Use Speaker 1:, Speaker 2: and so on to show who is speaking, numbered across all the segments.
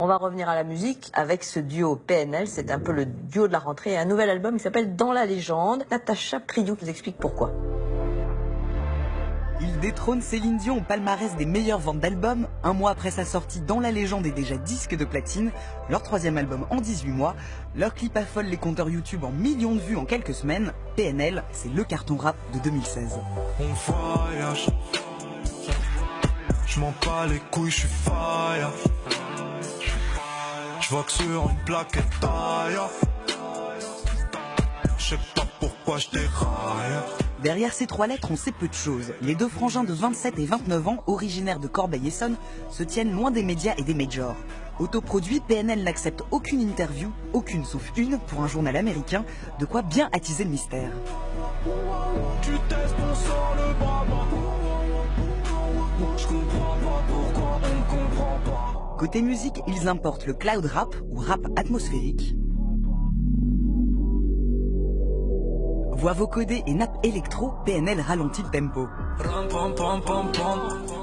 Speaker 1: On va revenir à la musique avec ce duo PNL, c'est un peu le duo de la rentrée et un nouvel album qui s'appelle Dans la légende. Natacha Priou nous explique pourquoi.
Speaker 2: Il détrône Céline Dion au palmarès des meilleures ventes d'albums. Un mois après sa sortie, Dans la légende est déjà disque de platine. Leur troisième album en 18 mois. Leur clip affole les compteurs YouTube en millions de vues en quelques semaines. PNL, c'est le carton rap de 2016.
Speaker 3: On voyage. Je m'en bats les couilles, je suis fire. Je vois que sur une plaquette taille. Je sais pas pourquoi je déraille.
Speaker 2: Derrière ces trois lettres, on sait peu de choses. Les deux frangins de 27 et 29 ans, originaires de Corbeil-Essonnes, se tiennent loin des médias et des majors. Autoproduit, PNL n'accepte aucune interview, aucune sauf une, pour un journal américain, de quoi bien attiser le mystère.
Speaker 3: Tu testes, on sort le bras. Je comprends pas pourquoi on comprend pas.
Speaker 2: Côté musique, ils importent le cloud rap, ou rap atmosphérique. Voix vocodée et nappe électro, PNL ralentit le tempo.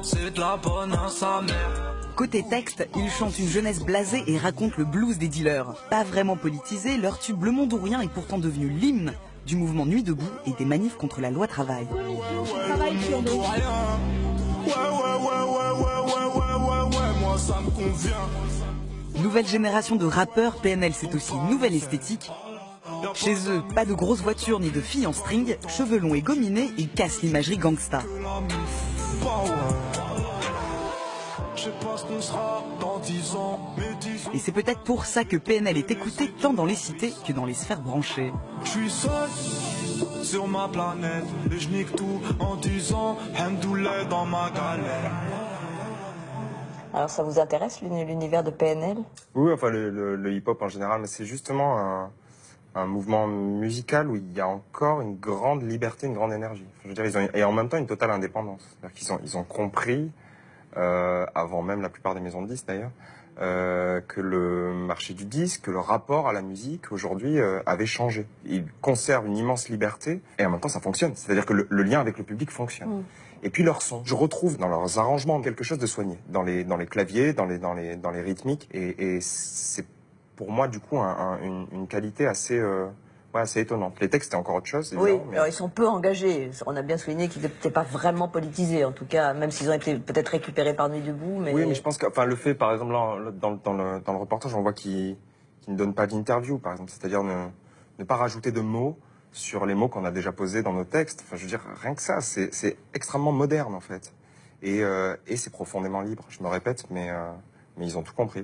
Speaker 3: C'est de la bonne à sa mère.
Speaker 2: Côté texte, ils chantent une jeunesse blasée et racontent le blues des dealers. Pas vraiment politisé, leur tube Le Monde ou Rien est pourtant devenu l'hymne du mouvement Nuit debout et des manifs contre la loi travail.
Speaker 3: Moi ça me convient.
Speaker 2: Nouvelle génération de rappeurs, PNL c'est aussi une nouvelle esthétique. Chez eux, pas de grosses voitures ni de filles en string, cheveux longs et gominés, ils cassent l'imagerie gangsta.
Speaker 3: Je sais pas ce qu'on sera dans 10 ans, mais 10 ans.
Speaker 2: Et c'est peut-être pour ça que PNL est écouté tant dans les cités que dans les sphères branchées.
Speaker 3: Je suis seul sur ma planète et je nique tout en disant Hamdoullah dans ma galère.
Speaker 1: Alors ça vous intéresse l'univers de PNL?
Speaker 4: Oui, enfin le hip-hop en général, mais c'est justement un mouvement musical où il y a encore une grande liberté, une grande énergie. Je veux dire, et en même temps une totale indépendance. C'est-à-dire qu'ils ont compris, avant même la plupart des maisons de disques d'ailleurs, que le marché du disque, que le rapport à la musique aujourd'hui avait changé. Ils conservent une immense liberté et en même temps ça fonctionne. C'est-à-dire que le lien avec le public fonctionne. Et puis leur son, je retrouve dans leurs arrangements quelque chose de soigné, dans les claviers, dans les rythmiques, et c'est pour moi du coup une qualité assez assez étonnante. Les textes, c'est encore autre chose.
Speaker 1: Oui,
Speaker 4: mais...
Speaker 1: alors ils sont peu engagés. On a bien souligné qu'ils n'étaient pas vraiment politisés, en tout cas, même s'ils ont été peut-être récupérés par Nuit debout. Mais...
Speaker 4: Oui, mais je pense que le fait, par exemple, là, dans le reportage, on voit qu'ils ne donnent pas d'interview, par exemple, c'est-à-dire ne pas rajouter de mots sur les mots qu'on a déjà posés dans nos textes. Enfin, je veux dire, rien que ça, c'est extrêmement moderne, en fait. Et c'est profondément libre, je me répète, mais ils ont tout compris.